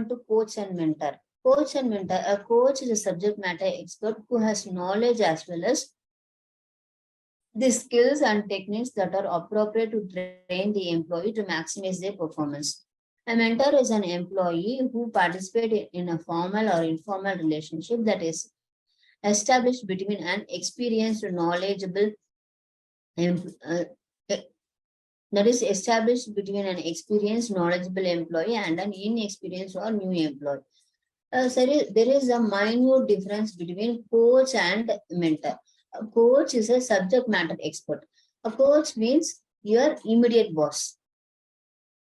given to coach and mentor. Coach and mentor. A coach is a subject matter expert who has knowledge as well as the skills and techniques that are appropriate to train the employee to maximize their performance. A mentor is an employee who participates in a formal or informal relationship that is established between an experienced, knowledgeable that is established between an experienced, knowledgeable employee and an inexperienced or new employee. There is a minute difference between coach and mentor. A coach is a subject matter expert. A coach means your immediate boss.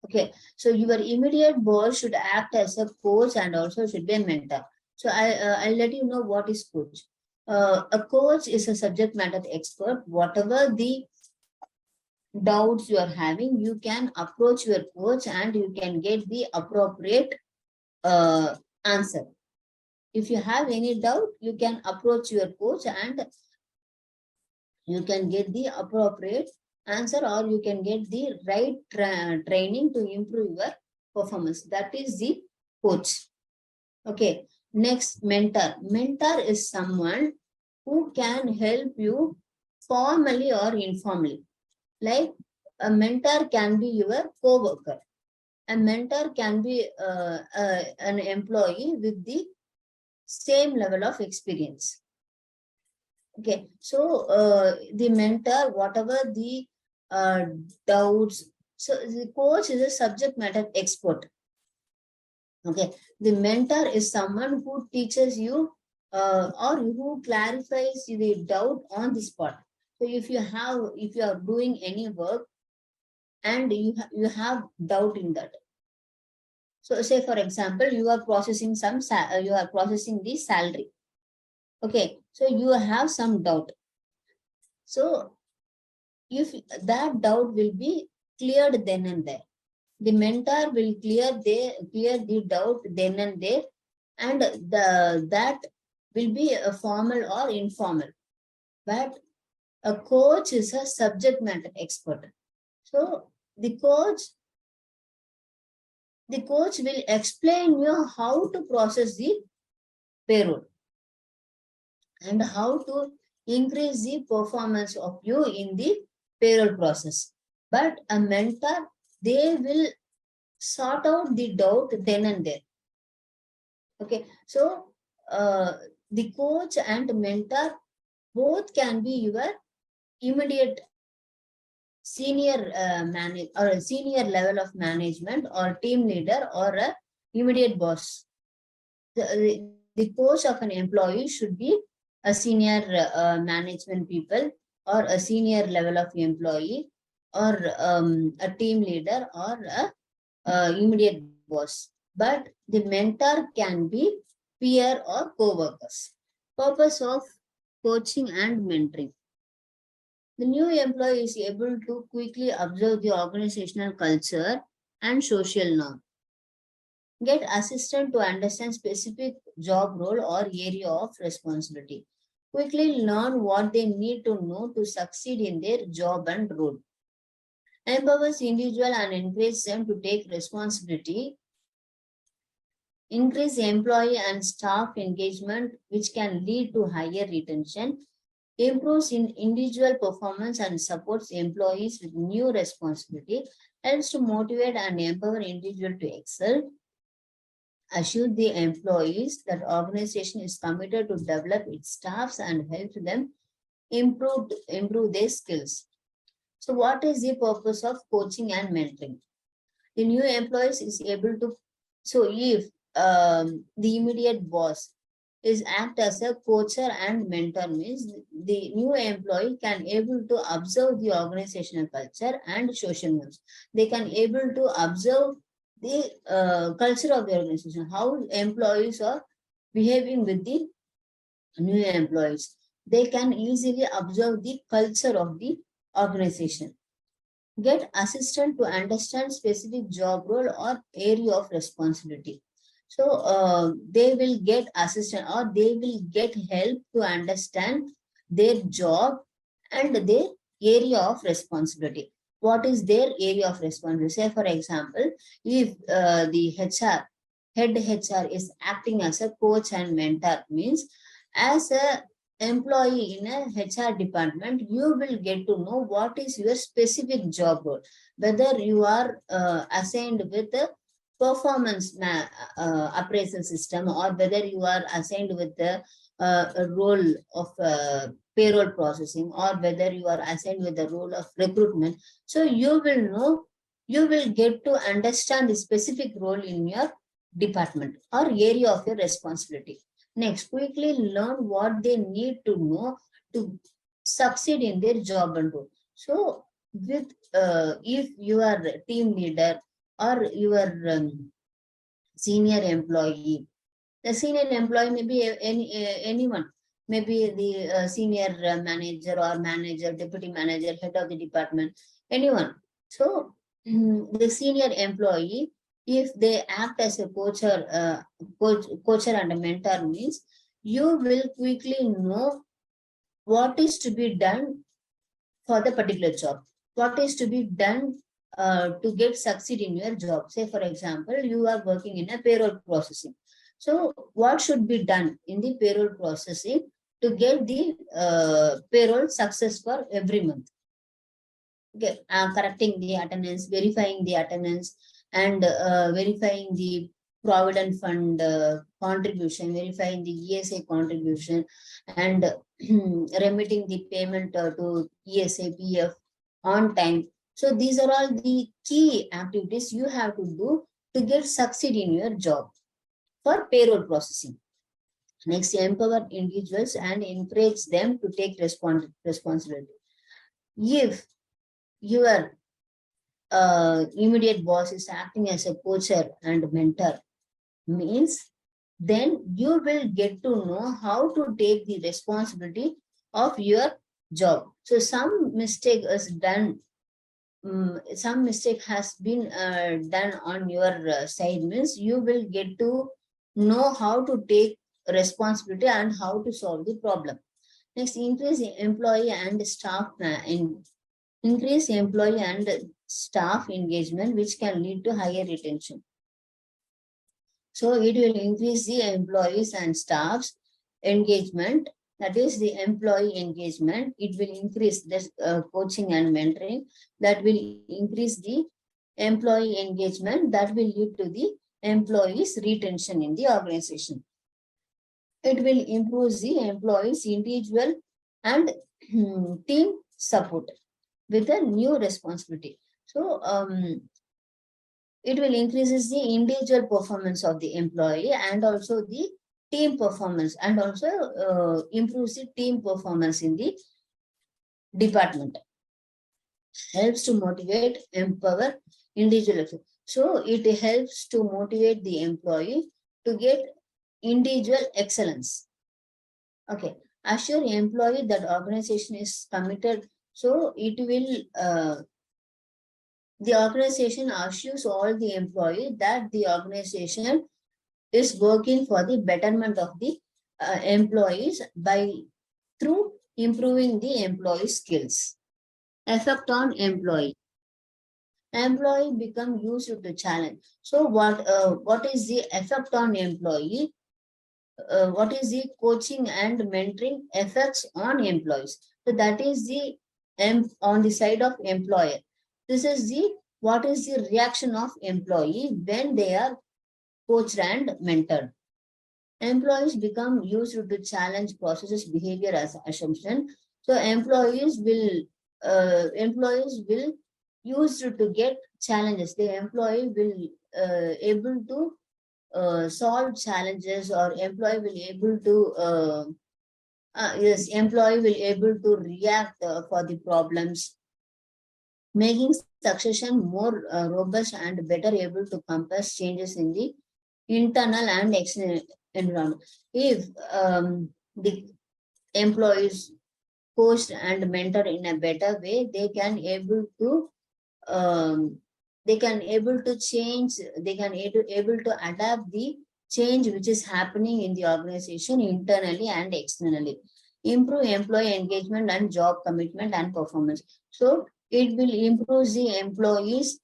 Okay, so your immediate boss should act as a coach and also should be a mentor. So I'll let you know what is coach. A coach is a subject matter expert. Whatever the doubts you are having, you can approach your coach and you can get the appropriate answer. If you have any doubt, you can approach your coach and you can get the appropriate answer, or you can get the right training to improve your performance. That is the coach. Okay, next, mentor. Mentor is someone who can help you formally or informally. Like a mentor can be your co-worker. A mentor can be an employee with the same level of experience. Okay, so the mentor, whatever the doubts, so the coach is a subject matter expert. Okay, the mentor is someone who teaches you or who clarifies the doubt on the spot. So if you are doing any work and you have doubt in that. So say for example, you are processing the salary. Okay, so you have some doubt. So if that doubt will be cleared then and there, the mentor will clear the doubt then and there, and that will be a formal or informal. But a coach is a subject matter expert. So the coach will explain you how to process the payroll and how to increase the performance of you in the payroll process. But a mentor, they will sort out the doubt then and there. Okay, so the coach and mentor both can be your immediate senior manager or a senior level of management or team leader or a immediate boss. The coach of an employee should be a senior management people or a senior level of employee or a team leader or a immediate boss. But the mentor can be peer or co-workers. Purpose of coaching and mentoring. The new employee is able to quickly observe the organizational culture and social norm. Get assistance to understand specific job role or area of responsibility. Quickly learn what they need to know to succeed in their job and role. Empowers individual and encourages them to take responsibility. Increase employee and staff engagement, which can lead to higher retention. Improves in individual performance and supports employees with new responsibility. Helps to motivate and empower individual to excel. Assure the employees that organization is committed to develop its staffs and help them improve their skills. So what is the purpose of coaching and mentoring? The new employees is able to, so if the immediate boss is act as a coacher and mentor, means the new employee can able to observe the organizational culture and social norms. They can able to observe the culture of the organization, how employees are behaving with the new employees. They can easily observe the culture of the organization. Get assistance to understand specific job role or area of responsibility. So they will get assistance or they will get help to understand their job and their area of responsibility. What is their area of responsibility? Say, for example, if the head HR is acting as a coach and mentor. Means as a employee in a HR department, you will get to know what is your specific job role, whether you are assigned with a performance appraisal system, or whether you are assigned with a role of payroll processing, or whether you are assigned with the role of recruitment. So you will know, you will get to understand the specific role in your department or area of your responsibility. Next, quickly learn what they need to know to succeed in their job and role. So with if you are a team leader or you are senior employee, the senior employee may be anyone, maybe the senior manager or manager, deputy manager, head of the department, anyone. So the senior employee, if they act as a coacher and a mentor, means you will quickly know what is to be done for the particular job, what is to be done to get succeed in your job. Say, for example, you are working in a payroll processing. So what should be done in the payroll processing to get the payroll success for every month? Okay, correcting the attendance, verifying the attendance, and verifying the provident fund contribution, verifying the ESA contribution, and remitting the payment to ESA PF on time. So these are all the key activities you have to do to get succeed in your job for payroll processing. Next, empower individuals and encourage them to take responsibility. If your immediate boss is acting as a coacher and mentor, means then you will get to know how to take the responsibility of your job. So some mistake is done, some mistake has been done on your side, means you will get to know how to take responsibility and how to solve the problem. Next, increase employee and staff increase employee and staff engagement, which can lead to higher retention. So it will increase the employees and staff's engagement, that is the employee engagement. It will increase this coaching and mentoring, that will increase the employee engagement, that will lead to the employees retention in the organization. It will improve the employees individual and team support with a new responsibility. So it will increases the individual performance of the employee and also the team performance, and also improves the team performance in the department. Helps to motivate, empower individual. So it helps to motivate the employee to get individual excellence. Okay, assure employee that organization is committed. So it will the organization assures all the employee that the organization is working for the betterment of the employees by through improving the employee skills. Effect on employee. Employee become used to challenge. So what is the effect on employee? What is the coaching and mentoring effects on employees? So that is the on the side of employer. This is the what is the reaction of employee when they are coached and mentored. Employees become used to challenge processes behavior as assumption. So employees will use to get challenges. The employee will able to solve challenges, or employee will able to yes, employee will able to react for the problems, making succession more robust and better able to compass changes in the internal and external environment. If the employees coached and mentored in a better way, they can able to change, they can able to adapt the change which is happening in the organization internally and externally. Improve employee engagement and job commitment and performance. So it will improve the employees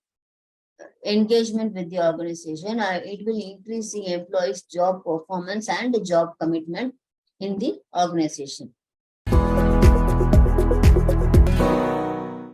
engagement with the organization. It will increase the employee's job performance and the job commitment in the organization.